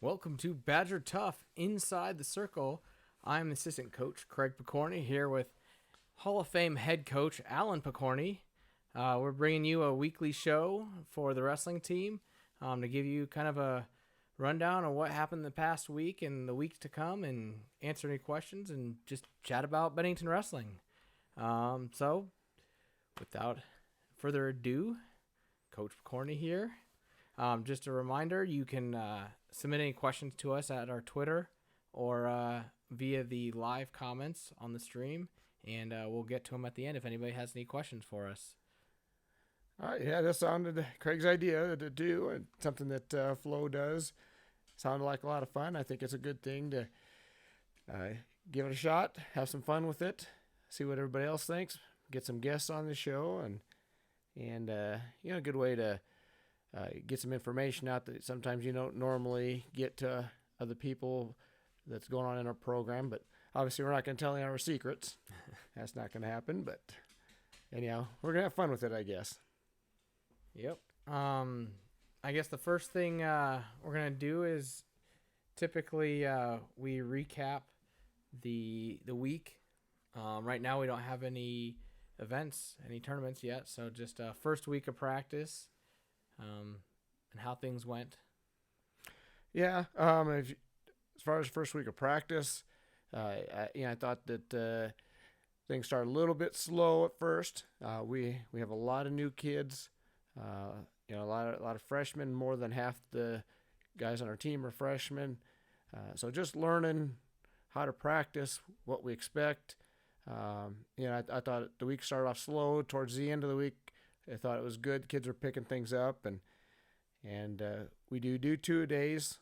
Welcome to Badger Tough Inside the Circle. I'm assistant coach Craig Pokorny here with Hall of Fame head coach Alan Pokorny. We're bringing you a weekly show for the wrestling team to give you kind of a rundown of what happened the past week and the weeks to come and answer any questions and just chat about Bennington Wrestling. So, without further ado, Coach Pokorny here. Just a reminder, you can submit any questions to us at our Twitter or via the live comments on the stream, and we'll get to them at the end if anybody has any questions for us. All right, yeah, that sounded Craig's idea to do, and something that Flo does. Sounded like a lot of fun. I think it's a good thing to give it a shot, have some fun with it, see what everybody else thinks, get some guests on the show, and a good way to get some information out that sometimes you don't normally get to other people that's going on in our program. But obviously we're not going to tell any of our secrets. That's not going to happen. But anyhow, we're going to have fun with it, I guess. Yep. I guess the first thing we're going to do is typically we recap the week. Right now we don't have any events, any tournaments yet. So just first week of practice. And how things went. Yeah. As far as first week of practice, I thought that things started a little bit slow at first. We have a lot of new kids. A lot of freshmen. More than half the guys on our team are freshmen. So just learning how to practice, what we expect. I thought the week started off slow. Towards the end of the week, I thought it was good. Kids were picking things up, and we do 2 days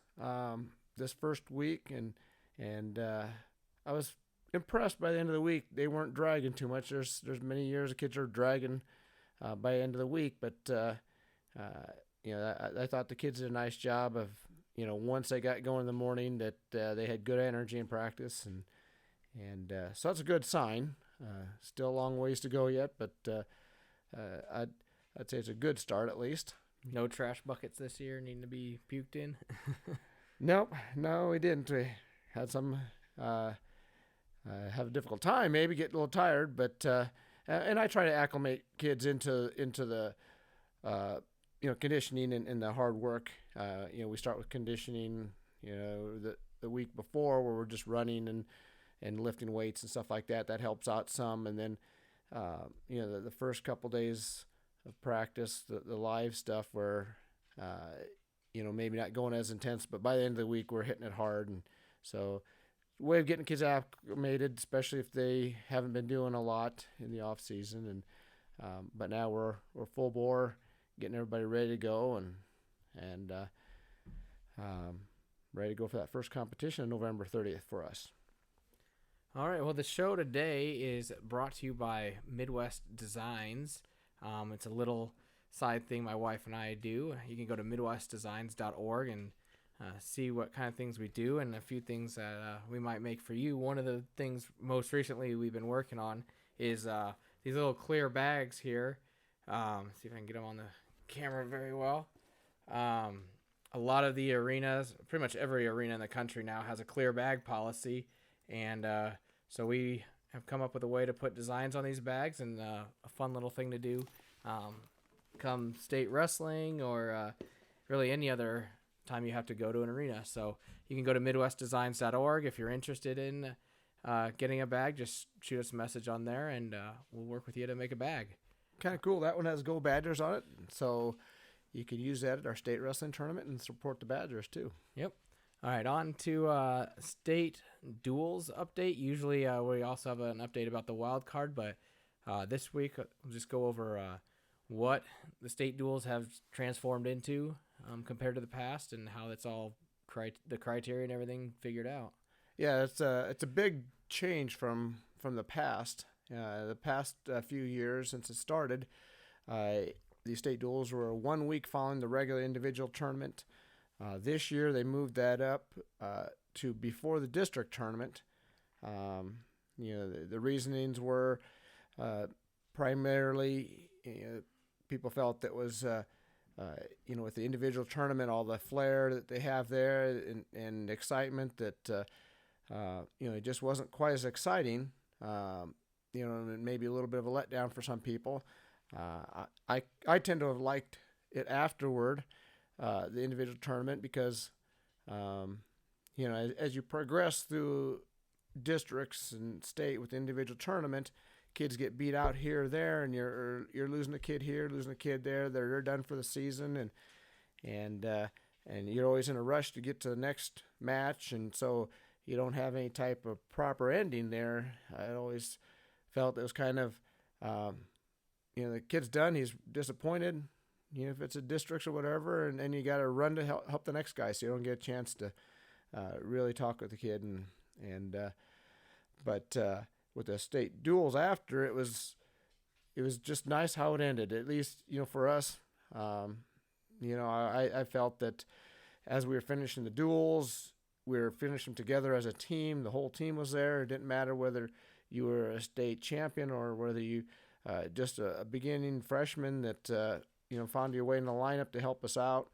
this first week, and I was impressed by the end of the week. They weren't dragging too much. There's many years the kids are dragging by the end of the week, but I thought the kids did a nice job of once they got going in the morning that they had good energy in practice, and so that's a good sign. Still a long ways to go yet, but I'd say it's a good start at least. No trash buckets this year needing to be puked in? Nope, no, we didn't. We had some have a difficult time, maybe get a little tired, but and I try to acclimate kids into the conditioning and the hard work. We start with conditioning, the week before where we're just running and lifting weights and stuff like that. That helps out some, and then the first couple days of practice, the live stuff where maybe not going as intense, but by the end of the week we're hitting it hard. And so way of getting kids acclimated, especially if they haven't been doing a lot in the off season. And but now we're full bore, getting everybody ready to go and ready to go for that first competition on November 30th for us. All right, well, the show today is brought to you by Midwest Designs. It's a little side thing my wife and I do. You can go to midwestdesigns.org and see what kind of things we do and a few things that we might make for you. One of the things most recently we've been working on is these little clear bags here. See if I can get them on the camera very well. A lot of the arenas, pretty much every arena in the country now has a clear bag policy, and so we have come up with a way to put designs on these bags, and a fun little thing to do come state wrestling or really any other time you have to go to an arena. So you can go to midwestdesigns.org if you're interested in getting a bag. Just shoot us a message on there, and we'll work with you to make a bag. Kind of cool. That one has Go Badgers on it, so you can use that at our state wrestling tournament and support the Badgers too. Yep. All right, on to state duels update. Usually we also have an update about the wild card, but this week we'll just go over what the state duels have transformed into compared to the past and how it's all the criteria and everything figured out. Yeah, it's a big change from the past. The past few years since it started, the state duels were 1 week following the regular individual tournament. This year they moved that up to before the district tournament. The reasonings were primarily people felt that was with the individual tournament, all the flair that they have there and excitement that, it just wasn't quite as exciting. And maybe a little bit of a letdown for some people. I tend to have liked it afterward, the individual tournament, because, as you progress through districts and state with the individual tournament, kids get beat out here or there, and you're losing a kid here, losing a kid there. They're done for the season, and you're always in a rush to get to the next match, and so you don't have any type of proper ending there. I always felt it was kind of, the kid's done, he's disappointed, if it's a districts or whatever, and then you got to run to help the next guy, so you don't get a chance to really talk with the kid, but with the state duels after, it was just nice how it ended. At least, for us, I felt that as we were finishing the duels, we were finishing together as a team. The whole team was there. It didn't matter whether you were a state champion or whether you just a beginning freshman that found your way in the lineup to help us out.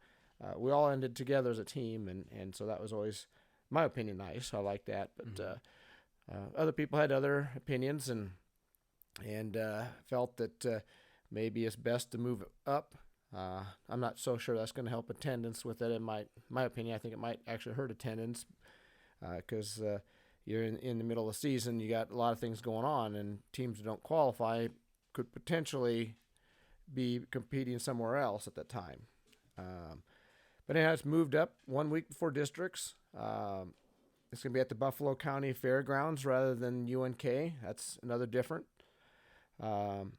We all ended together as a team, and so that was always, in my opinion, nice. I like that, but other people had other opinions and felt that maybe it's best to move it up. I'm not so sure that's going to help attendance with it. In my opinion, I think it might actually hurt attendance because you're in the middle of the season. You got a lot of things going on, and teams that don't qualify could potentially be competing somewhere else at that time. But anyhow, it's moved up 1 week before districts. It's going to be at the Buffalo County Fairgrounds rather than UNK. That's another different. And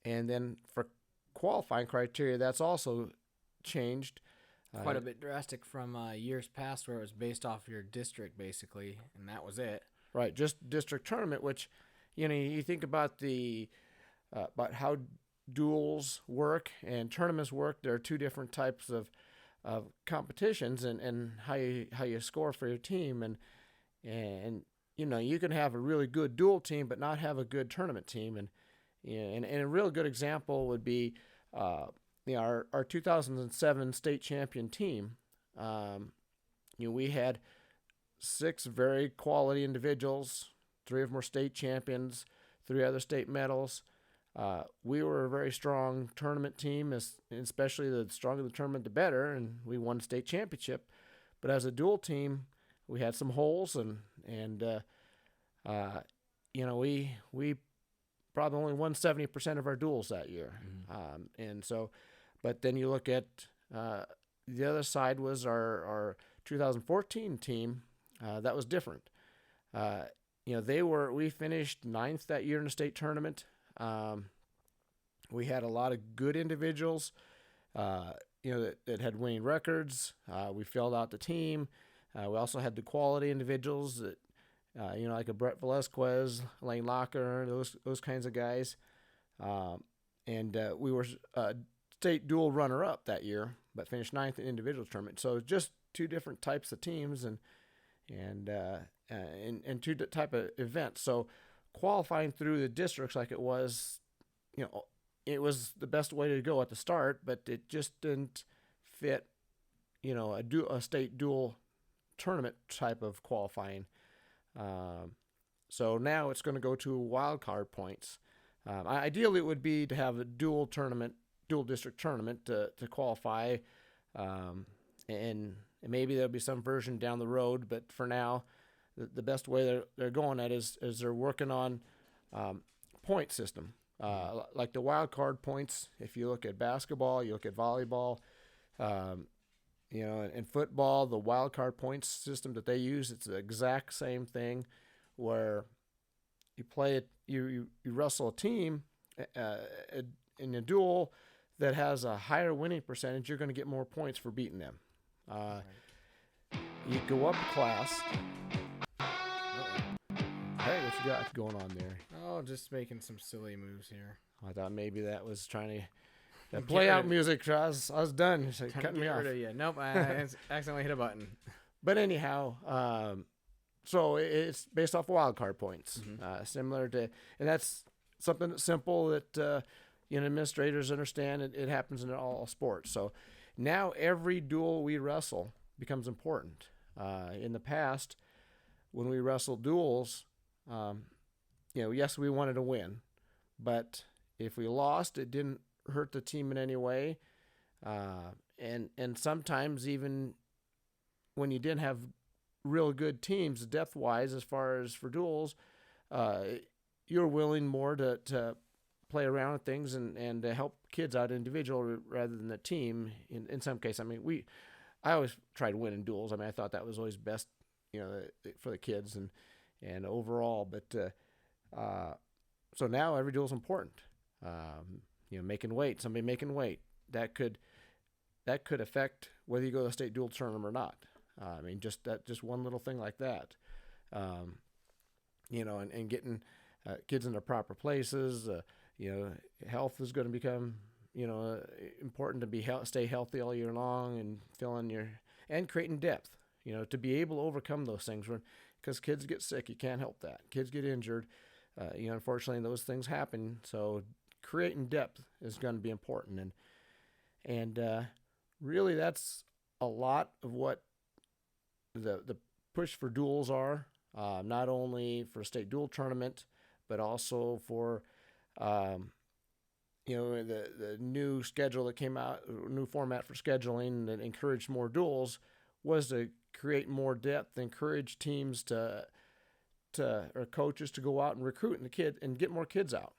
then for qualifying criteria, that's also changed. Quite a bit drastic from years past where it was based off your district, basically, and that was it. Right, just district tournament, which, you think about about how duels work and tournaments work. There are two different types of competitions and how you score for your team, and you can have a really good duel team but not have a good tournament team, and a real good example would be our 2007 state champion team. We had 6 very quality individuals. 3 of them were state champions, 3 other state medals. We were a very strong tournament team, especially the stronger the tournament, the better, and we won the state championship. But as a dual team, we had some holes, and we probably only won 70% of our duels that year. And so, but then you look at the other side was our 2014 team. That was different. We finished 9th that year in the state tournament. We had a lot of good individuals, that had winning records. We filled out the team. We also had the quality individuals that, like a Brett Velasquez, Lane Locker, those kinds of guys. We were state dual runner-up that year, but finished 9th in individual tournament. So just 2 different types of teams and 2 type of events. So qualifying through the districts like it was, it was the best way to go at the start, but it just didn't fit, a state dual tournament type of qualifying. So now it's going to go to wild card points. Ideally, it would be to have a dual district tournament to qualify, and maybe there'll be some version down the road. But for now, the best way they're going at is they're working on point system, like the wild card points. If you look at basketball, you look at volleyball, in football, the wild card points system that they use, it's the exact same thing, where you play it, you wrestle a team in a duel that has a higher winning percentage. You're going to get more points for beating them. You go up a class. Hey, what you got going on there? Oh, just making some silly moves here. I thought maybe that was trying to play out music. I was done. It's like cutting me off. Nope, I accidentally hit a button. But anyhow, so it's based off wild card points, similar to, and that's something that's simple that administrators understand it happens in all sports. So now every duel we wrestle becomes important. In the past, when we wrestled duels, yes, we wanted to win, but if we lost, it didn't hurt the team in any way. And sometimes even when you didn't have real good teams depth wise, as far as for duels, you're willing more to play around with things and to help kids out individual rather than the team. In some cases, I always tried to win in duels. I thought that was always best, for the kids and overall. But so now every duel is important. Making weight, somebody making weight, that could affect whether you go to the state duel tournament or not. Just one little thing like that. And getting kids in their proper places. Health is going to become important to stay healthy all year long and creating depth. To be able to overcome those things because kids get sick, you can't help that. Kids get injured. Unfortunately, those things happen. So creating depth is going to be important, and really that's a lot of what the push for duels are. Not only for state duel tournament, but also for the new schedule that came out, new format for scheduling that encouraged more duels, was to create more depth, encourage teams or coaches to go out and recruit and get more kids out,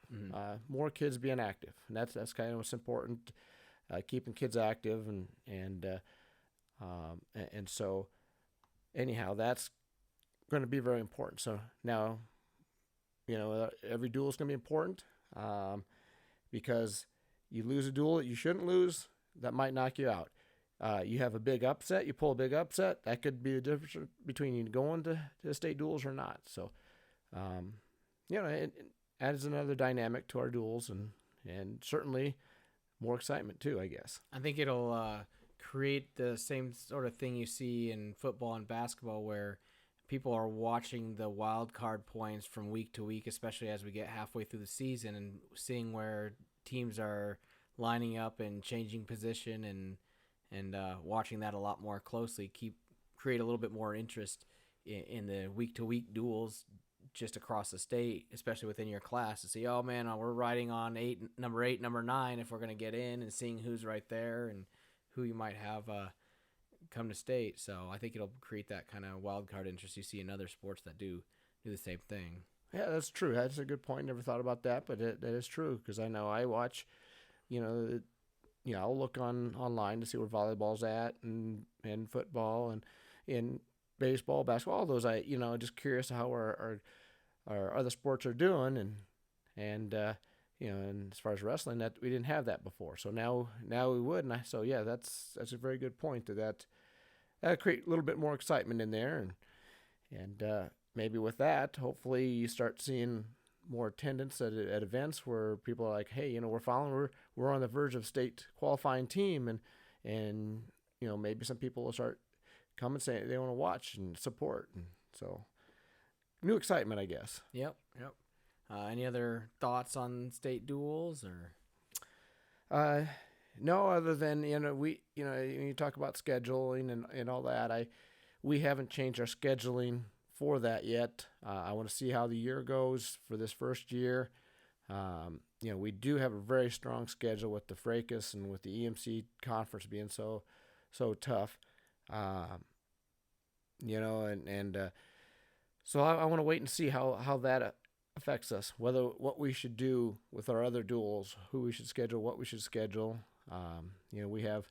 more kids being active, and that's kind of what's important, keeping kids active and so anyhow, that's going to be very important. So now, every duel is going to be important because you lose a duel that you shouldn't lose, that might knock you out. You have a big upset, you pull a big upset, that could be the difference between you going to state duels or not. So, it adds another dynamic to our duels and certainly more excitement too, I guess. I think it'll create the same sort of thing you see in football and basketball where people are watching the wild card points from week to week, especially as we get halfway through the season, and seeing where teams are lining up and changing position and watching that a lot more closely, create a little bit more interest in the week-to-week duels just across the state, especially within your class, to see, oh man, we're riding on number 8, number 9 if we're going to get in, and seeing who's right there and who you might have come to state. So I think it'll create that kind of wild card interest you see in other sports that do the same thing. Yeah, that's true. That's a good point. Never thought about that, but that is true, because I know I watch, I'll look online to see where volleyball's at and football and in baseball, basketball, all those. Just curious how our other sports are doing, and as far as wrestling, that we didn't have that before. So now we would, and that's a very good point. That create a little bit more excitement in there, and maybe with that, hopefully you start seeing more attendance at events where people are like, hey, we're on the verge of state qualifying team, and maybe some people will start coming saying they want to watch and support, and so new excitement, I guess. Yep. Any other thoughts on state duels or? No, other than when you talk about scheduling and all that, we haven't changed our scheduling for that yet. I want to see how the year goes for this first year. We do have a very strong schedule with the fracas and with the EMC conference being so tough. So I want to wait and see how that affects us, what we should do with our other duels, who we should schedule, what we should schedule. We have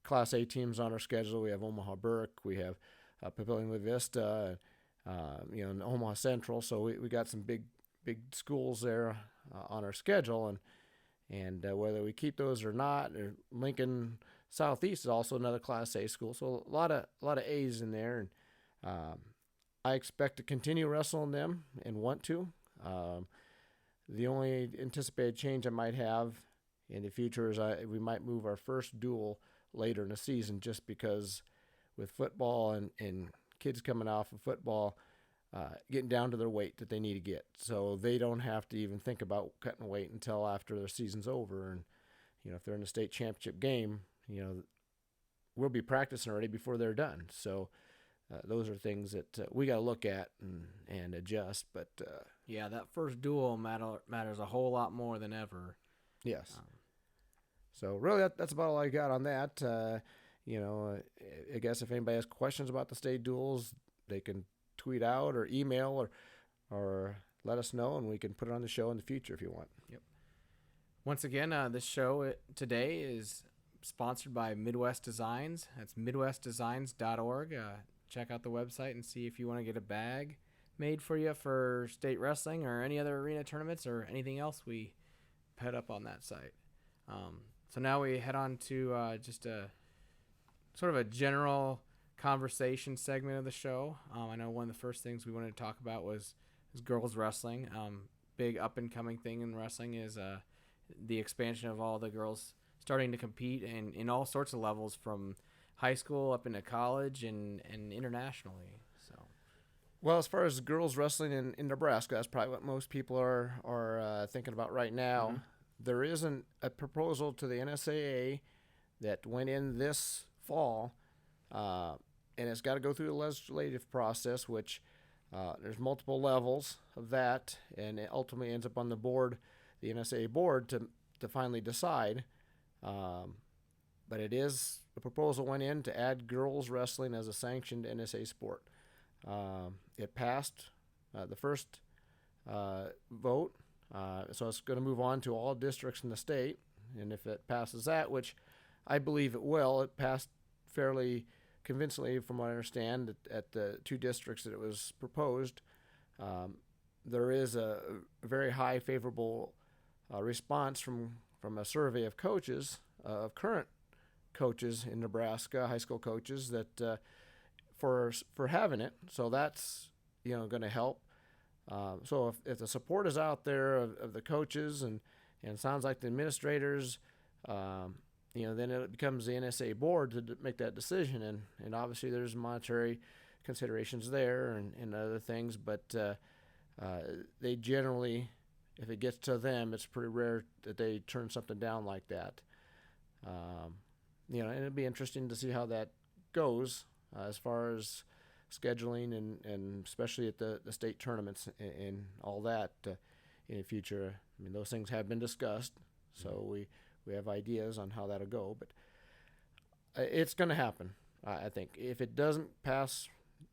Class A teams on our schedule. We have Omaha Burke, we have Papillion La Vista, and Omaha Central. So we got some big schools there on our schedule, and whether we keep those or not, or Lincoln Southeast is also another Class A school. So a lot of A's in there, and I expect to continue wrestling them and want to. The only anticipated change I might have in the future is we might move our first duel later in the season, just because with football and kids coming off of football, getting down to their weight that they need to get, so they don't have to even think about cutting weight until after their season's over. And if they're in the state championship game, we'll be practicing already before they're done. So those are things that we got to look at and adjust. But yeah, that first duel matters a whole lot more than ever. yes. So really, that's about all I got on that. I guess if anybody has questions about the state duels, they can tweet out or email or let us know, and we can put it on the show in the future if you want. Yep. Once again, this show today is sponsored by Midwest Designs. That's midwestdesigns.org. Check out the website and see if you want to get a bag made for you for state wrestling or any other arena tournaments or anything else we put up on that site. So now we head on to just a sort of a general conversation segment of the show. I know one of the first things we wanted to talk about was girls wrestling. Big up and coming thing in wrestling is the expansion of all the girls starting to compete in all sorts of levels, from high school up into college and internationally. So, well, as far as girls wrestling in Nebraska, that's probably what most people are thinking about right now. Mm-hmm. There isn't a proposal to the NSAA that went in this fall, and it's got to go through the legislative process, which there's multiple levels of that, and it ultimately ends up on the board, the NSAA board, to finally decide. But the proposal went in to add girls wrestling as a sanctioned NSA sport. It passed the first vote, so it's going to move on to all districts in the state. And if it passes that, which I believe it will, it passed fairly convincingly from what I understand at the 2 districts that it was proposed. There is a very high favorable response from a survey of coaches, of current coaches in Nebraska, high school coaches, that for having it. So that's going to help. So if the support is out there of the coaches and it sounds like the administrators, then it becomes the NSA board to make that decision. And obviously there's monetary considerations there and other things, but they generally, if it gets to them, it's pretty rare that they turn something down like that. And it'd be interesting to see how that goes as far as scheduling and especially at the state tournaments and all that in the future. I mean, those things have been discussed, so we have ideas on how that'll go, but it's going to happen. I think if it doesn't pass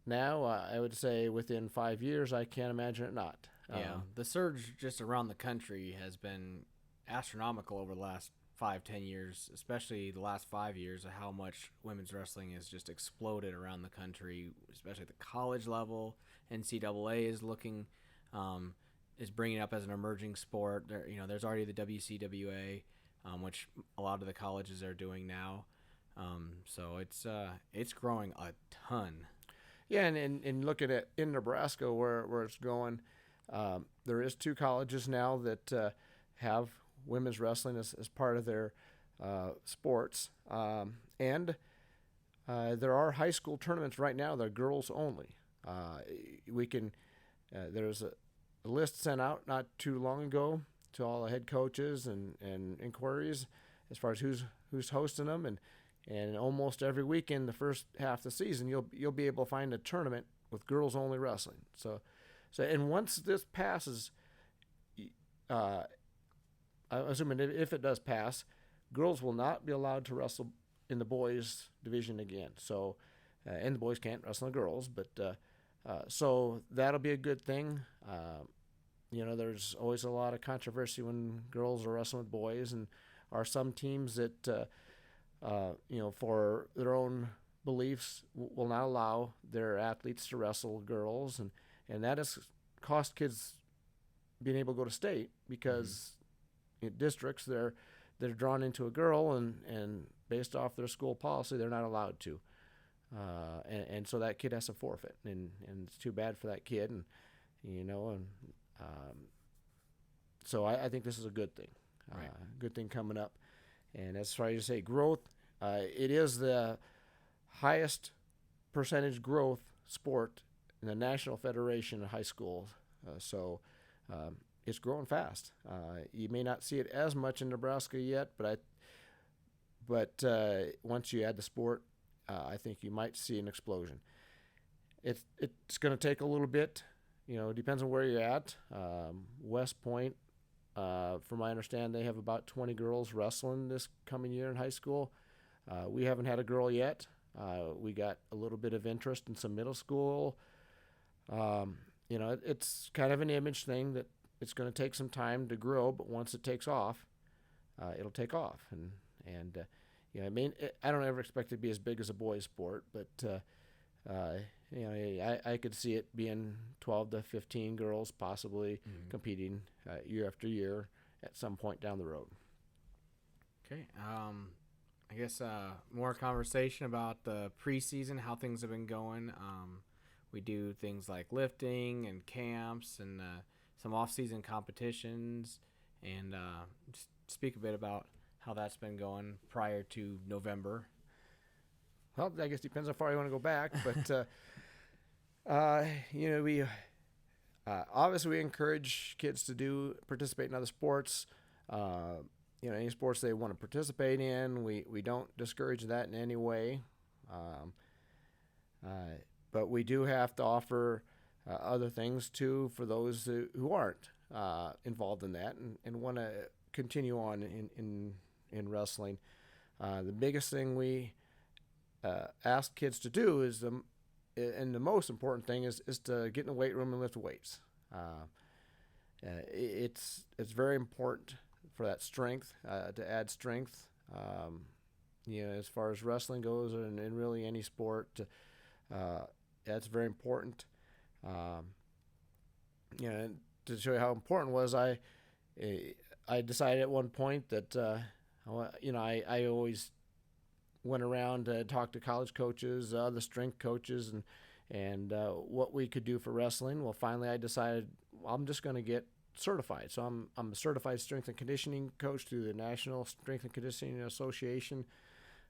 now, I would say within 5 years, I can't imagine it not. Yeah, the surge just around the country has been astronomical over the last 5-10 years, especially the last 5 years, of how much women's wrestling has just exploded around the country, especially at the college level. NCAA is is bringing it up as an emerging sport. There's already the WCWA, which a lot of the colleges are doing now. So it's growing a ton. Yeah, and looking at in Nebraska where it's going, there is 2 colleges now that have women's wrestling as part of their sports, and there are high school tournaments right now that are girls only. There's a list sent out not too long ago to all the head coaches and inquiries as far as who's hosting them, and almost every weekend the first half of the season you'll be able to find a tournament with girls only wrestling. So and once this passes, I'm assuming if it does pass, girls will not be allowed to wrestle in the boys division again. So and the boys can't wrestle the girls, but so that'll be a good thing. There's always a lot of controversy when girls are wrestling with boys, and are some teams that for their own beliefs will not allow their athletes to wrestle girls, and that has cost kids being able to go to state because in districts they're drawn into a girl, and based off their school policy they're not allowed to, and so that kid has to forfeit, and it's too bad for that kid, and so I think this is a good thing, right. Good thing coming up. And as far as you say growth, it is the highest percentage growth sport in the National Federation of High School. So it's growing fast. You may not see it as much in Nebraska yet, but once you add the sport, I think you might see an explosion. It's going to take a little bit. It depends on where you're at. West Point, from my understanding, they have about 20 girls wrestling this coming year in high school. We haven't had a girl yet. We got a little bit of interest in some middle school. It's kind of an image thing that it's going to take some time to grow, but once it takes off, it'll take off. And I don't ever expect it to be as big as a boys' sport, but I could see it being 12 to 15 girls possibly competing year after year at some point down the road. Okay. I guess more conversation about the preseason, how things have been going. We do things like lifting and camps and some off-season competitions, and just speak a bit about how that's been going prior to November. Well, I guess it depends how far you want to go back, but we obviously we encourage kids to participate in other sports. Any sports they want to participate in, we don't discourage that in any way. But we do have to offer other things too for those who aren't involved in that and want to continue on in wrestling. The biggest thing we ask kids to do and the most important thing is to get in the weight room and lift weights. It's very important for that strength, to add strength. As far as wrestling goes, and really any sport, that's very important. And to show you how important it was, I decided at one point that I always went around to talk to college coaches, other strength coaches, and what we could do for wrestling. Well, finally, I decided I'm just going to get certified. So I'm a certified strength and conditioning coach through the National Strength and Conditioning Association.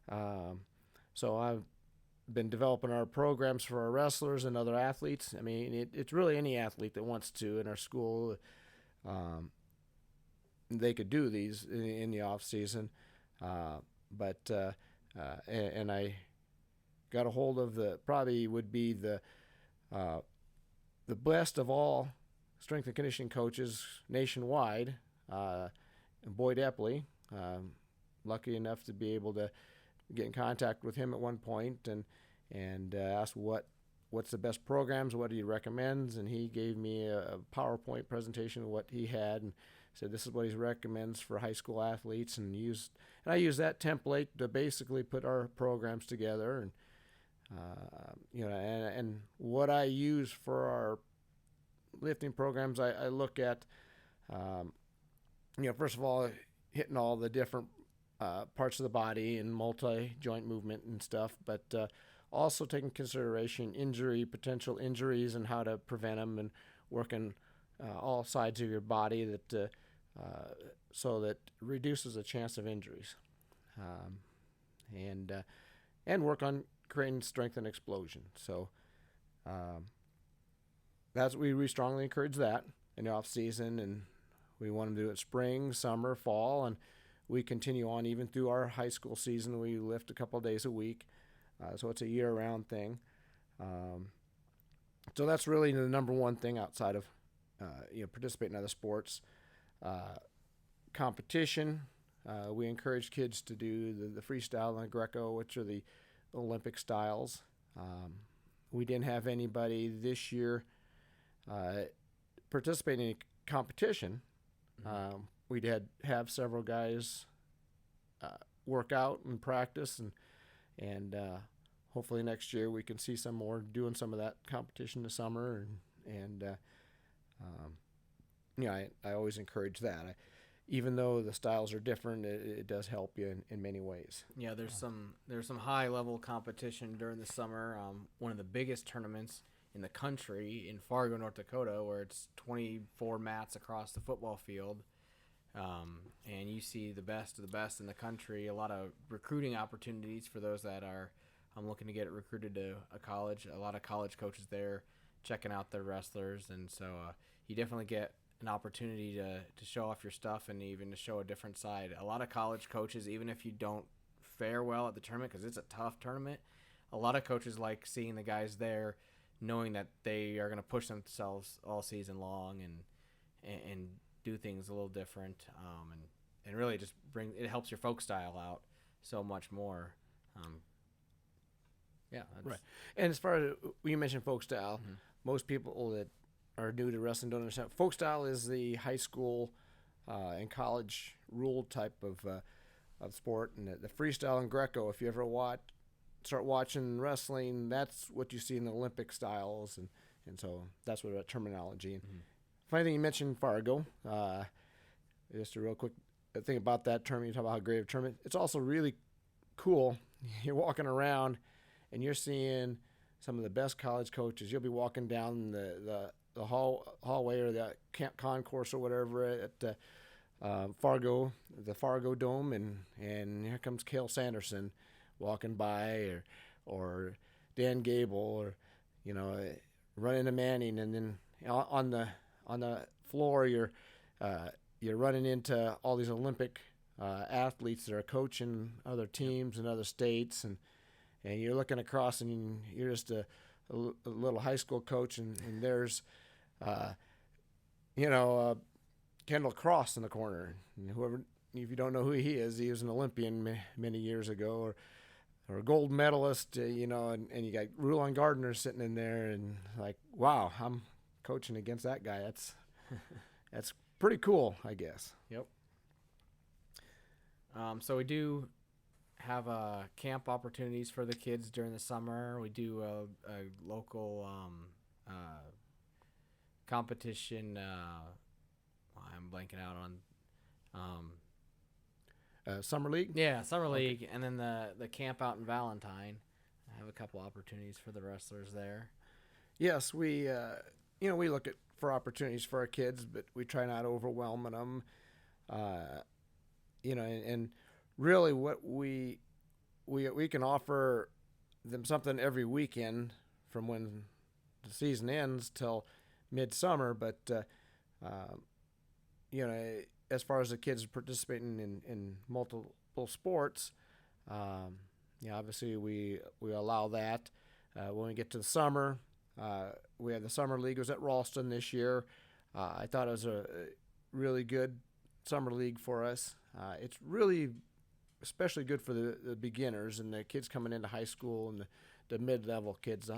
So I've been developing our programs for our wrestlers and other athletes. I mean, it's really any athlete that wants to in our school. They could do these in the off season, and I got a hold of probably would be the best of all strength and conditioning coaches nationwide, Boyd Epley. Lucky enough to be able to get in contact with him at one point and asked what's the best programs, what he recommends, and he gave me a PowerPoint presentation of what he had and said this is what he recommends for high school athletes, and I used that template to basically put our programs together, and and what I use for our lifting programs, I look at first of all hitting all the different parts of the body and multi-joint movement and stuff, but also taking consideration potential injuries and how to prevent them, and working all sides of your body that so that reduces the chance of injuries, and work on creating strength and explosion. So we strongly encourage that in the off season, and we want them to do it spring, summer, fall, and we continue on even through our high school season. We lift a couple of days a week, so it's a year-round thing. So that's really the number one thing outside of participating in other sports. Competition, we encourage kids to do the freestyle and the Greco, which are the Olympic styles. We didn't have anybody this year participating in competition. We did have several guys work out and practice, and hopefully next year we can see some more doing some of that competition this summer, and I always encourage that. Even though the styles are different, it does help you in many ways. Yeah, there's some high level competition during the summer. One of the biggest tournaments in the country in Fargo, North Dakota, where it's 24 mats across the football field. And you see the best of the best in the country. A lot of recruiting opportunities for those that are looking to get recruited to a college. A lot of college coaches there checking out their wrestlers, and so you definitely get an opportunity to show off your stuff and even to show a different side. A lot of college coaches, even if you don't fare well at the tournament, because it's a tough tournament, a lot of coaches like seeing the guys there, knowing that they are going to push themselves all season long and do things a little different, and really just it helps your folk style out so much more. Yeah, right. And as far as you mentioned folk style, most people that are new to wrestling don't understand. Folk style is the high school and college rule type of sport, and the freestyle and Greco. If you ever start watching wrestling, that's what you see in the Olympic styles, and so that's what that terminology. And funny thing you mentioned Fargo. Just a real quick thing about that tournament. You talk about how great of a tournament. It's also really cool. You're walking around and you're seeing some of the best college coaches. You'll be walking down the hallway or the camp concourse or whatever at Fargo, the Fargo Dome, and here comes Cale Sanderson walking by, or Dan Gable, or running to Manning, and then on the floor you're running into all these Olympic athletes that are coaching other teams in other states, and you're looking across and you're just a little high school coach, and there's Kendall Cross in the corner. And whoever, if you don't know who he is, he was an Olympian many years ago, or a gold medalist, and you got Rulon Gardner sitting in there, and like, wow, I'm coaching against that guy. That's pretty cool, I guess. Yep. So we do have camp opportunities for the kids during the summer. We do a local competition. I'm blanking out on Summer League? Yeah, Summer League, and then the camp out in Valentine. I have a couple opportunities for the wrestlers there. Yes, we look for opportunities for our kids, but we try not to overwhelm them. And really what we can offer them something every weekend from when the season ends till midsummer, but as far as the kids participating in multiple sports, obviously we allow that. When we get to the summer, we had the summer league was at Ralston this year. I thought it was a really good summer league for us. It's really especially good for the beginners and the kids coming into high school and the mid-level kids.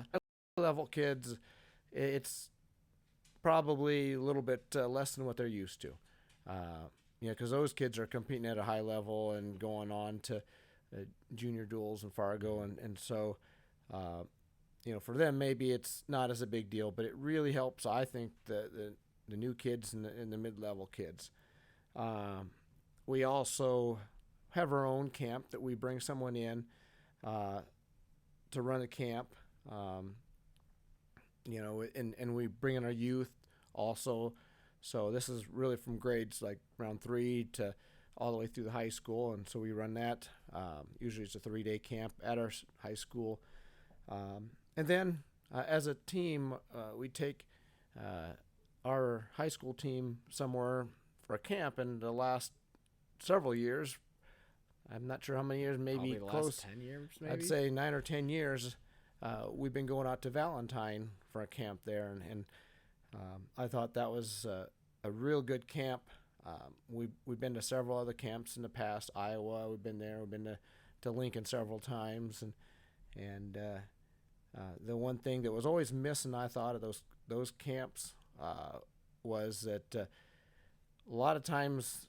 Level kids, it's probably a little bit less than what they're used to. Because those kids are competing at a high level and going on to junior duels in Fargo, and so for them maybe it's not as a big deal, but it really helps, I think, the new kids and the mid-level kids. We also have our own camp that we bring someone in to run a camp, and we bring in our youth also. So this is really from grades like around 3 to all the way through the high school, and so we run that. Usually it's a 3-day camp at our high school. And then as a team, we take our high school team somewhere for a camp. In the last several years, I'm not sure how many years, maybe close. 10 years, maybe? I'd say 9 or 10 years. We've been going out to Valentine for a camp there, and I thought that was a real good camp. We've been to several other camps in the past. Iowa, we've been there. We've been to Lincoln several times, and the one thing that was always missing, I thought, of those camps was that a lot of times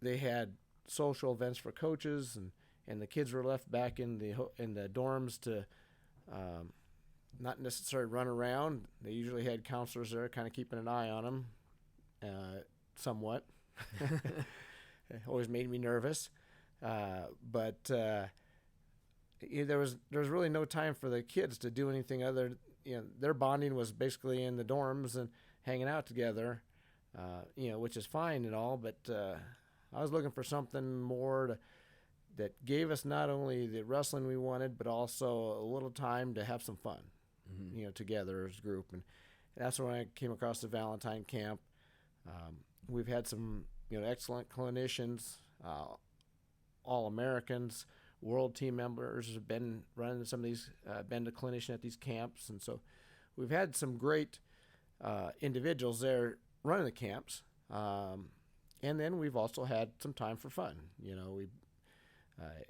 they had social events for coaches, and the kids were left back in the dorms to not necessarily run around. They usually had counselors there kind of keeping an eye on them, somewhat. It always made me nervous. But there was really no time for the kids to do anything other. Their bonding was basically in the dorms and hanging out together, which is fine and all. But I was looking for something more that gave us not only the wrestling we wanted, but also a little time to have some fun. together as a group. And that's when I came across the Valentine camp. We've had some excellent clinicians, all Americans, world team members have been running some of these, been a clinician at these camps, and so we've had some great individuals there running the camps. And then we've also had some time for fun.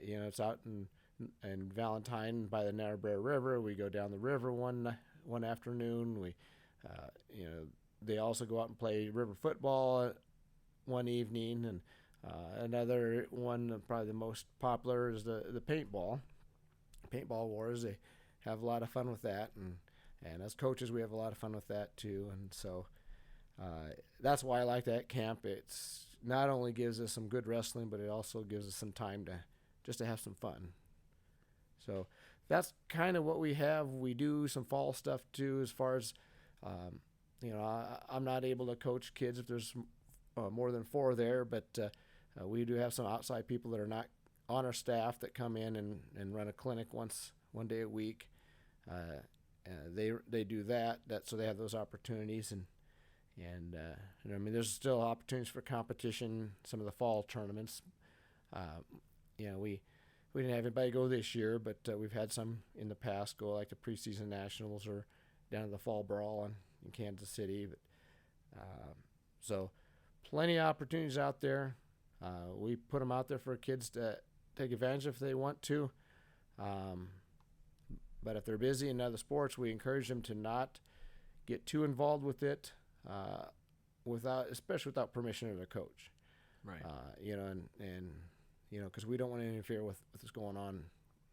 It's out in Valentine by the Niobrara River. We go down the river one afternoon. They also go out and play river football one evening, and another one, probably the most popular, is the paintball wars. They have a lot of fun with that, and as coaches, we have a lot of fun with that too. And so that's why I like that camp. It's not only gives us some good wrestling, but it also gives us some time to have some fun. So that's kind of what we have. We do some fall stuff too, as far as I'm not able to coach kids if there's more than 4 there, but we do have some outside people that are not on our staff that come in and run a clinic one day a week. They do that so they have those opportunities, and there's still opportunities for competition. Some of the fall tournaments, we didn't have anybody go this year, but we've had some in the past go, like the preseason nationals or down to the fall brawl in Kansas City. But so plenty of opportunities out there. We put them out there for kids to take advantage of if they want to. But if they're busy in other sports, we encourage them to not get too involved with it, especially without permission of their coach. Right. Because we don't want to interfere with what's going on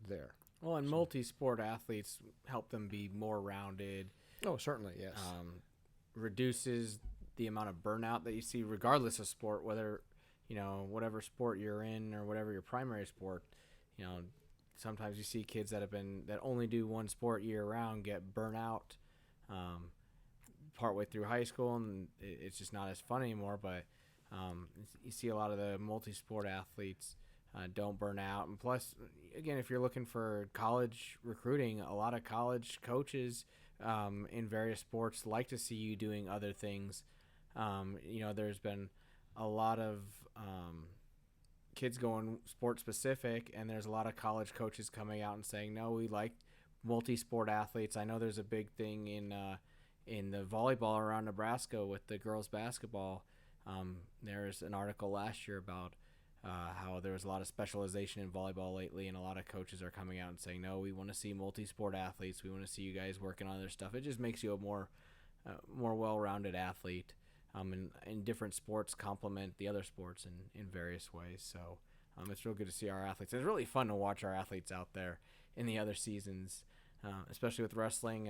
there. Well, and multi-sport athletes help them be more rounded. Oh, certainly, yes. Reduces the amount of burnout that you see, regardless of sport, whether, whatever sport you're in or whatever your primary sport. Sometimes you see kids that only do one sport year round get burnt out partway through high school, and it's just not as fun anymore. But you see a lot of the multi-sport athletes don't burn out. And plus, again, if you're looking for college recruiting, a lot of college coaches in various sports like to see you doing other things. There's been a lot of kids going sport specific, and there's a lot of college coaches coming out and saying, no, we like multi-sport athletes. I know there's a big thing in the volleyball around Nebraska with the girls basketball. There's an article last year about how there was a lot of specialization in volleyball lately, and a lot of coaches are coming out and saying, no, we want to see multi-sport athletes. We want to see you guys working on other stuff. It just makes you a more well-rounded athlete, and different sports complement the other sports in various ways. So it's real good to see our athletes. It's really fun to watch our athletes out there in the other seasons, especially with wrestling.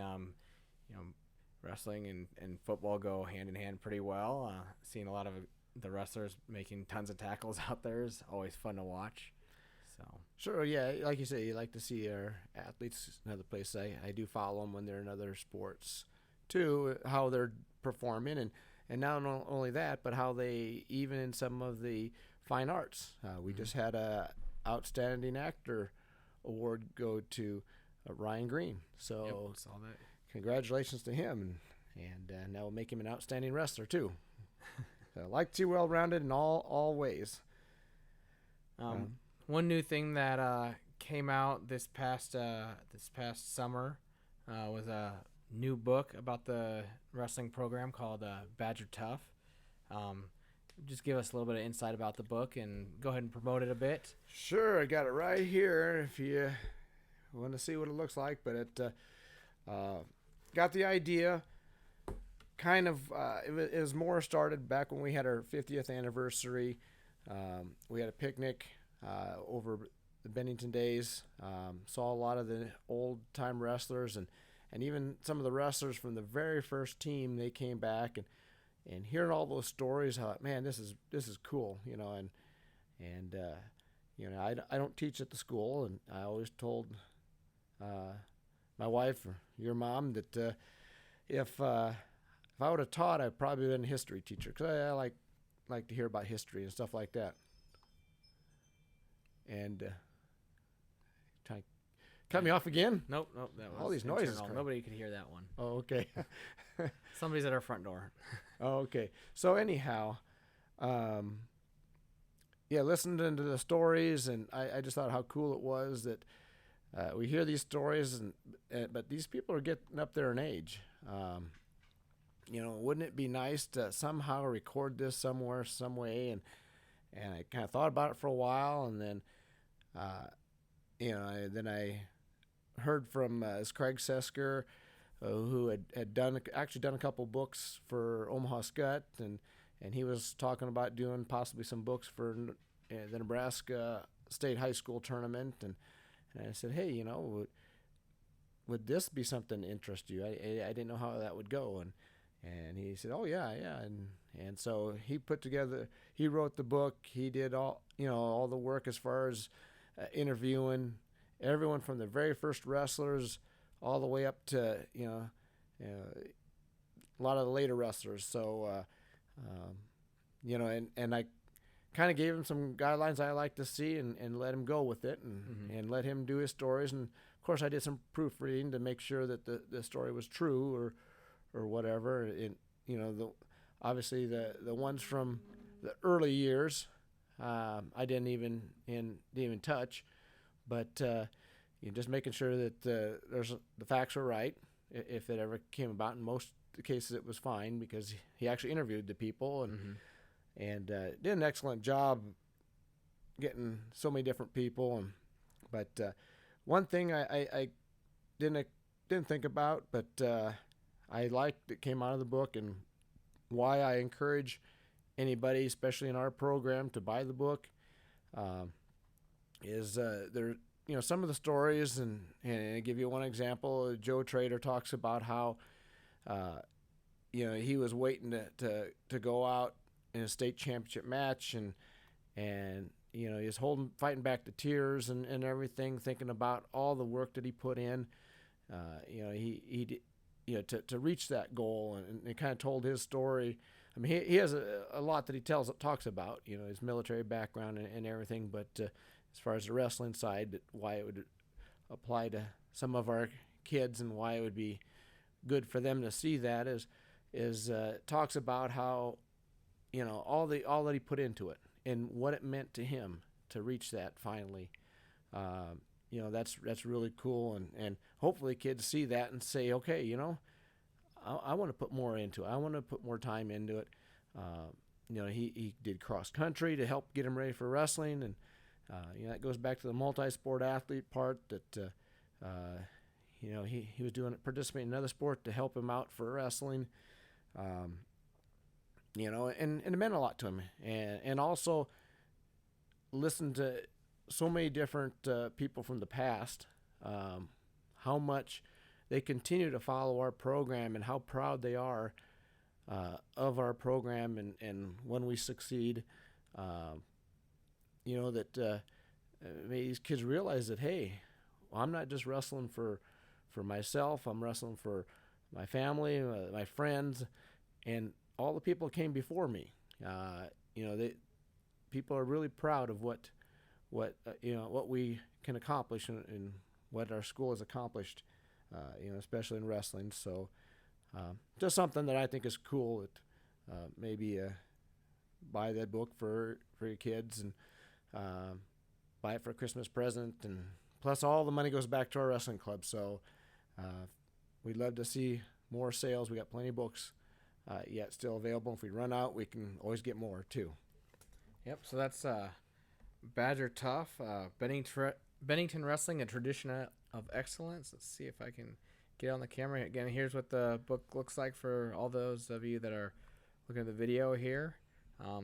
Wrestling and football go hand in hand pretty well. Seeing a lot of the wrestlers making tons of tackles out there is always fun to watch. So sure, yeah, like you say, you like to see our athletes in other places. I do follow them when they're in other sports too, how they're performing, and not only that, but how they, even in some of the fine arts. We just had a outstanding actor award go to Ryan Green. So yep, saw that. Congratulations to him, and that will make him an outstanding wrestler too. So I like to see well-rounded in all ways. One new thing that came out this past summer was a new book about the wrestling program called Badger Tough. Just give us a little bit of insight about the book and go ahead and promote it a bit. Sure, I got it right here if you want to see what it looks like, but it got the idea. Kind of, it was more started back when we had our 50th anniversary. We had a picnic over the Bennington days. Saw a lot of the old-time wrestlers and even some of the wrestlers from the very first team. They came back and hearing all those stories. How, man, this is cool, and I don't teach at the school, and I always told my wife or your mom that if I would have taught, I'd probably been a history teacher, because I like to hear about history and stuff like that. And Cut me off again? Nope. That was all these noises. internal. Nobody could hear that one. Oh, okay. Somebody's at our front door. Oh, okay. So anyhow, listening to the stories, and I just thought how cool it was that we hear these stories, but these people are getting up there in age. Wouldn't it be nice to somehow record this somewhere, some way? And I kind of thought about it for a while, and then, I heard from Craig Sesker, who had done a couple books for Omaha Skutt, and he was talking about doing possibly some books for the Nebraska State High School tournament, and I said, hey, would this be something to interest you? I didn't know how that would go, and he said, oh yeah, and so he wrote the book. He did all the work as far as interviewing everyone from the very first wrestlers all the way up to a lot of the later wrestlers. So and I kind of gave him some guidelines I like to see, and let him go with it, and let him do his stories. And of course I did some proofreading to make sure that the story was true or whatever. Obviously the ones from the early years I didn't even touch, but just making sure that the facts were right if it ever came about. In most cases it was fine, because he actually interviewed the people and did an excellent job getting so many different people. But one thing I didn't think about, but I liked that came out of the book, and why I encourage anybody, especially in our program, to buy the book, is there. Some of the stories, and I give you one example. Joe Trader talks about how, he was waiting to go out in a state championship match, and he's fighting back the tears and everything, thinking about all the work that he put in, to reach that goal, and he kind of told his story. I mean, he has a lot that he talks about, his military background and everything, but as far as the wrestling side, why it would apply to some of our kids and why it would be good for them to see that is talks about how, all that he put into it and what it meant to him to reach that finally. That's really cool, and hopefully kids see that and say, okay, I want to put more into it. I want to put more time into it. He did cross country to help get him ready for wrestling, and that goes back to the multi-sport athlete part, that he was participating in another sport to help him out for wrestling. And it meant a lot to him, and also listen to so many different people from the past, how much they continue to follow our program and how proud they are of our program, and when we succeed, that these kids realize that, hey, I'm not just wrestling for myself. I'm wrestling for my family, my friends, and all the people came before me. People are really proud of what we can accomplish, and what our school has accomplished, especially in wrestling. So just something that I think is cool, that maybe buy that book for your kids, and buy it for a Christmas present, and plus all the money goes back to our wrestling club. So we'd love to see more sales. We got plenty of books yet still available. If we run out, we can always get more too. Yep. So that's Badger Tough, Bennington Wrestling, a tradition of excellence. Let's see if I can get on the camera again. Here's what the book looks like for all those of you that are looking at the video here.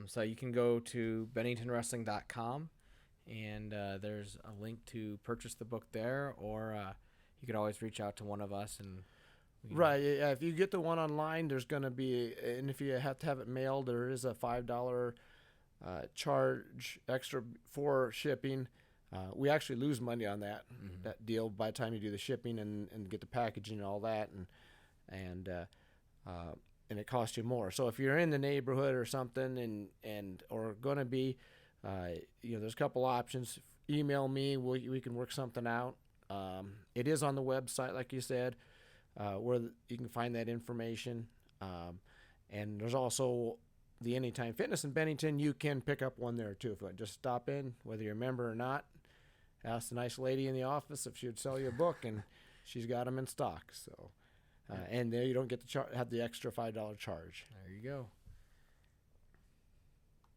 So you can go to benningtonwrestling.com, and there's a link to purchase the book there, or you could always reach out to one of us. And right, yeah. If you get the one online, there's going to be, and if you have to have it mailed, there is a $5 charge extra for shipping. We actually lose money on that deal by the time you do the shipping and get the packaging and all that, and it costs you more. So if you're in the neighborhood or something, or going to be, there's a couple options. Email me. We can work something out. It is on the website, like you said, where you can find that information. And there's also the Anytime Fitness in Bennington. You can pick up one there too if you want. Just stop in, whether you're a member or not. Ask the nice lady in the office if she would sell you a book, and she's got them in stock. So, and there you don't get to have the extra $5 charge. There you go.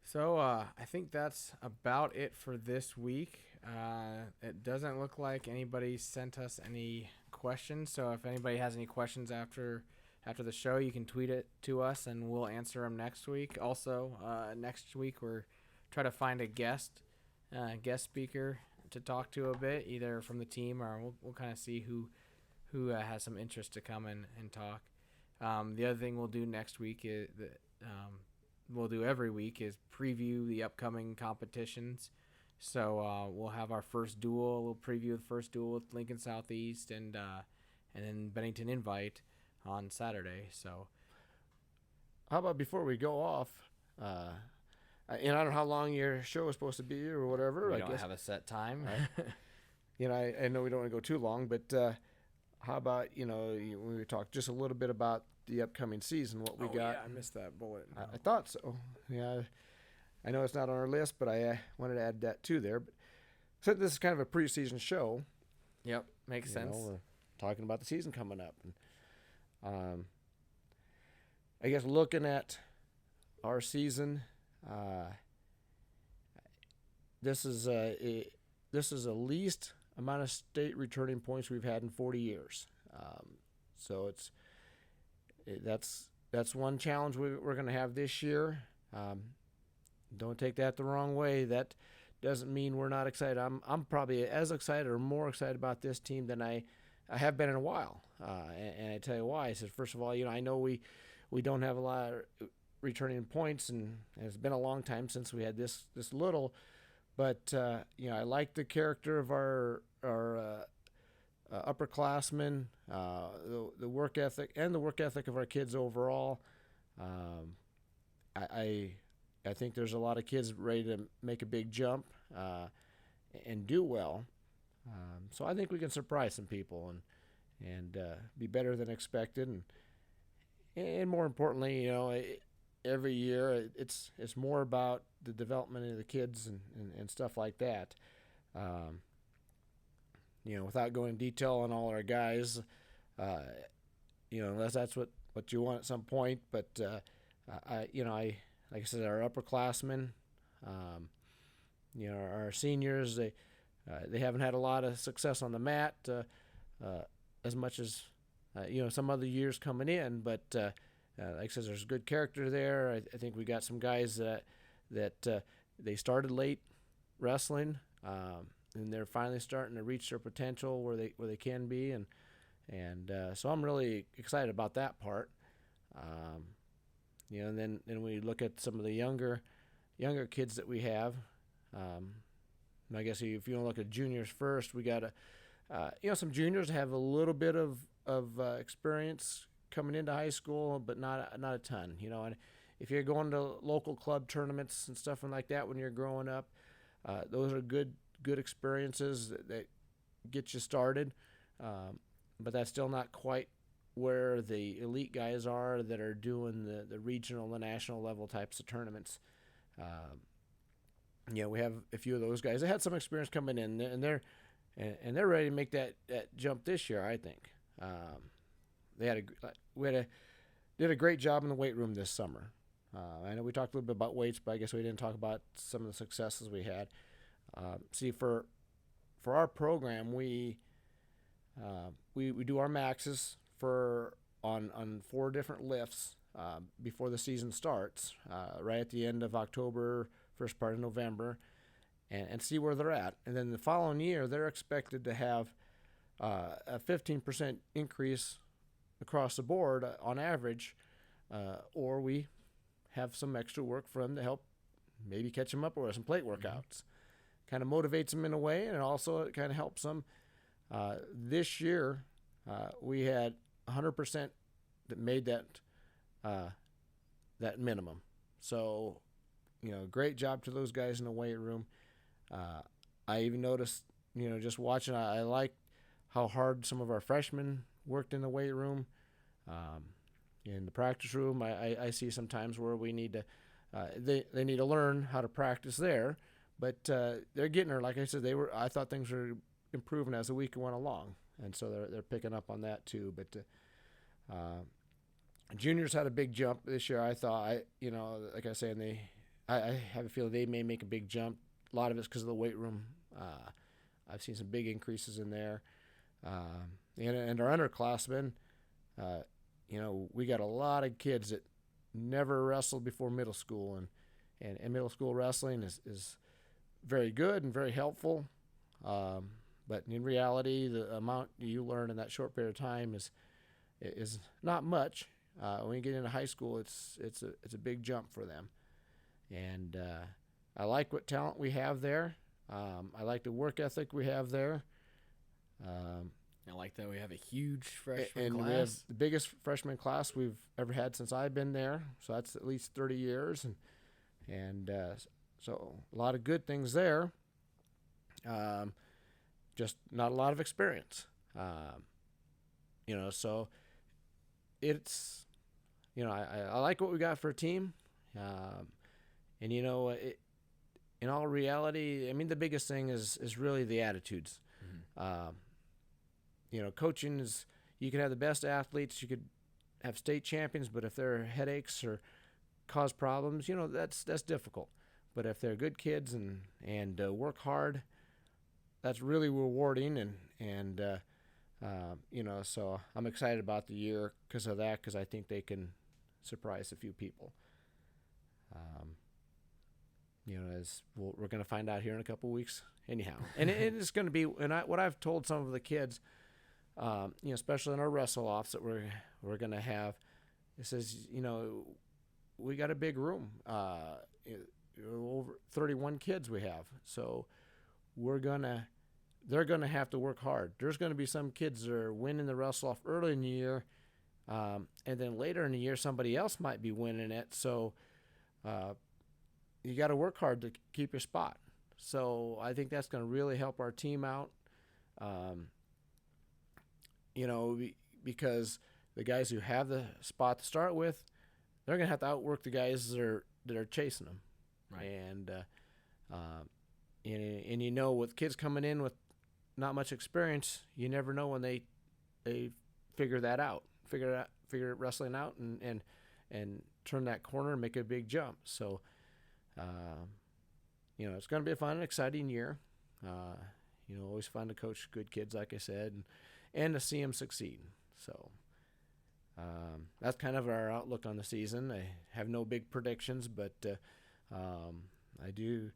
So I think that's about it for this week. It doesn't look like anybody sent us any questions. So if anybody has any questions after the show, you can tweet it to us, and we'll answer them next week. Also, next week we're trying to find a guest speaker to talk to a bit, either from the team, or we'll kind of see who has some interest to come in and talk. The other thing we'll do next week is we'll do every week is preview the upcoming competitions. So we'll have our first duel. We'll preview the first duel with Lincoln Southeast and then Bennington Invite on Saturday. So how about before we go off, I don't know how long your show is supposed to be or whatever. We don't have a set time. Right? I know we don't want to go too long, but how about, when we talk just a little bit about the upcoming season, what we got. Yeah, I missed that bullet. I thought so. Yeah, I know it's not on our list, but I wanted to add that too there. But since this is kind of a preseason show. Yep, makes sense. We're talking about the season coming up. And, I guess looking at our season, this is the least amount of state returning points we've had in 40 years. So that's one challenge we're going to have this year. Don't take that the wrong way. That doesn't mean we're not excited. I'm probably as excited or more excited about this team than I have been in a while. And I tell you why. I said, first of all, I know we don't have a lot of returning points, and it's been a long time since we had this little. But I like the character of our upperclassmen, the work ethic, and the work ethic of our kids overall. I think there's a lot of kids ready to make a big jump and do well. So I think we can surprise some people and be better than expected. And more importantly, every year it's more about the development of the kids and stuff like that. Without going in detail on all our guys, unless that's what you want at some point. But like I said, our upperclassmen, our seniors, they haven't had a lot of success on the mat as much as some other years coming in. But like I said, there's good character there. I think we got some guys that they started late wrestling, and they're finally starting to reach their potential where they can be, and so I'm really excited about that part. And then we look at some of the younger kids that we have. I guess if you want to look at juniors first, we got some juniors have a little bit of experience coming into high school, but not a ton. And if you're going to local club tournaments and stuff like that when you're growing up, those are good experiences that get you started. But that's still not quite where the elite guys are that are doing the regional, the national level types of tournaments. We have a few of those guys that had some experience coming in, and they're ready to make that jump this year, I think. Did a great job in the weight room this summer. I know we talked a little bit about weights, but I guess we didn't talk about some of the successes we had. See, for our program, we do our maxes on 4 different lifts before the season starts, right at the end of October, first part of November, and see where they're at. And then the following year, they're expected to have a 15% increase across the board on average, or we have some extra work for them to help maybe catch them up or some plate workouts. Kind of motivates them in a way, and also it kind of helps them. This year, we had 100% that made that minimum. So, great job to those guys in the weight room. I even noticed, just watching, I like how hard some of our freshmen worked in the weight room. In the practice room, I see sometimes where we need to, they need to learn how to practice there, but they're getting there. Like I said, I thought things were improving as the week went along, and so they're picking up on that too. But juniors had a big jump this year. I thought, like I say, I have a feeling they may make a big jump. A lot of it's because of the weight room. I've seen some big increases in there. And our underclassmen, we got a lot of kids that never wrestled before middle school, and middle school wrestling is very good and very helpful. But in reality, the amount you learn in that short period of time is not much. When you get into high school, it's a big jump for them. And I like what talent we have there. I like the work ethic we have there. I like that we have a huge freshman and class. We have the biggest freshman class we've ever had since I've been there. So that's at least 30 years. And so a lot of good things there. Just not a lot of experience. So it's, I like what we got for a team. And in all reality, I mean, the biggest thing is really the attitudes. Coaching is, you can have the best athletes, you could have state champions, but if they're headaches or cause problems, that's difficult. But if they're good kids and work hard, that's really rewarding. And so I'm excited about the year because of that, because I think they can surprise a few people. As we're going to find out here in a couple of weeks anyhow. And it's going to be, what I've told some of the kids, especially in our wrestle offs that we're going to have, it says, we got a big room, over 31 kids we have. So they're going to have to work hard. There's going to be some kids that are winning the wrestle off early in the year. And then later in the year, somebody else might be winning it. So, you got to work hard to keep your spot. So I think that's going to really help our team out. Because the guys who have the spot to start with, they're going to have to outwork the guys that are chasing them. Right. And with kids coming in with not much experience, you never know when they figure wrestling out and turn that corner and make a big jump. So, it's going to be a fun and exciting year. Always fun to coach good kids, like I said, and to see them succeed. So that's kind of our outlook on the season. I have no big predictions, but I do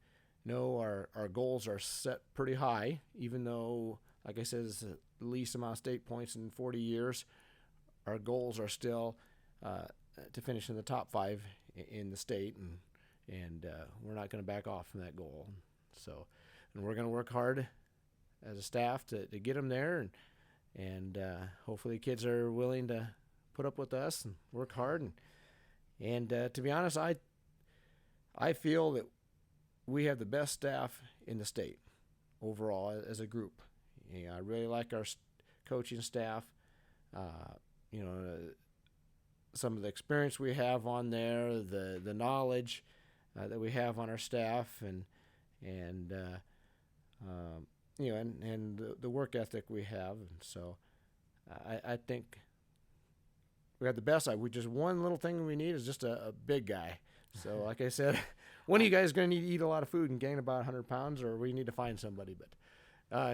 know our goals are set pretty high, even though, like I said, it's the least amount of state points in 40 years. Our goals are still to finish in the top 5 in the state, and we're not going to back off from that goal. So, and we're going to work hard as a staff to get them there, and hopefully kids are willing to put up with us and work hard. And to be honest, I feel that we have the best staff in the state overall as a group. I really like our coaching staff. Some of the experience we have on there, the knowledge that we have on our staff, and the work ethic we have. And so I think we have the best. We just, one little thing we need is just a big guy. So like I said, one of you guys is going to need to eat a lot of food and gain about 100 pounds, or we need to find somebody. But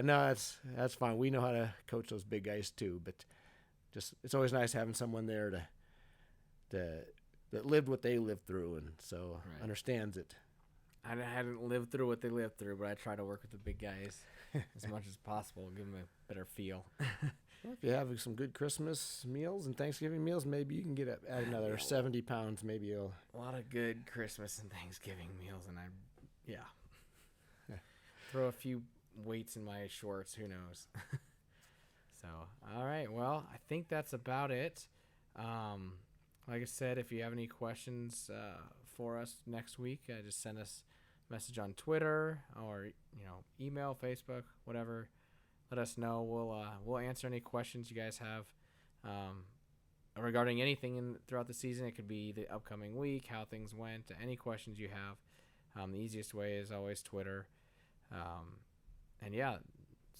no, that's fine. We know how to coach those big guys too. But just, it's always nice having someone there that lived what they lived through, and so understands it. I hadn't lived through what they lived through, but I try to work with the big guys as much as possible, give them a better feel. Well, if you have some good Christmas meals and Thanksgiving meals, maybe you can get add another 70 pounds. Maybe you'll... A lot of good Christmas and Thanksgiving meals, and throw a few weights in my shorts. Who knows? So, all right. Well, I think that's about it. Like I said, if you have any questions for us next week, just send us a message on Twitter or email, Facebook, whatever. let us know. We'll answer any questions you guys have regarding anything throughout the season. It could be the upcoming week, how things went, any questions you have. The easiest way is always Twitter. And yeah,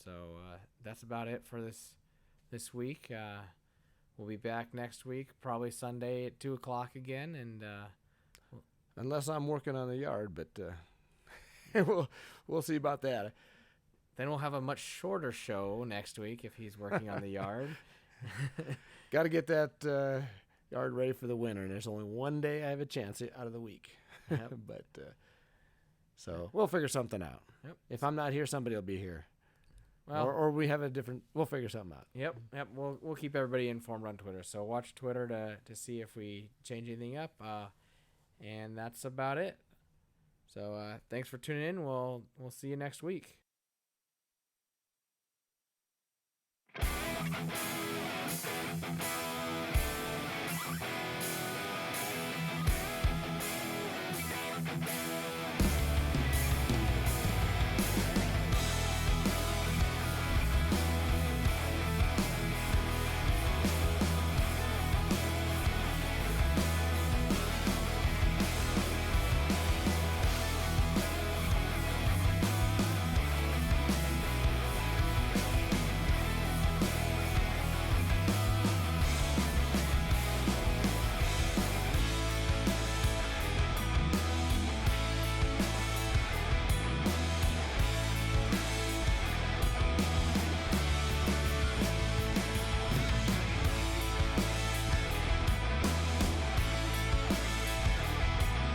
so that's about it for this week. We'll be back next week, probably Sunday at 2:00 again, and unless I'm working on the yard, but we'll see about that. then we'll have a much shorter show next week if he's working on the yard. Got to get that yard ready for the winter, and there's only one day I have a chance out of the week. Yep. But so we'll figure something out. Yep. If I'm not here, somebody will be here. Well, or we have we'll figure something out. Yep. We'll keep everybody informed on Twitter. So watch Twitter to see if we change anything up. And that's about it. So thanks for tuning in. We'll see you next week.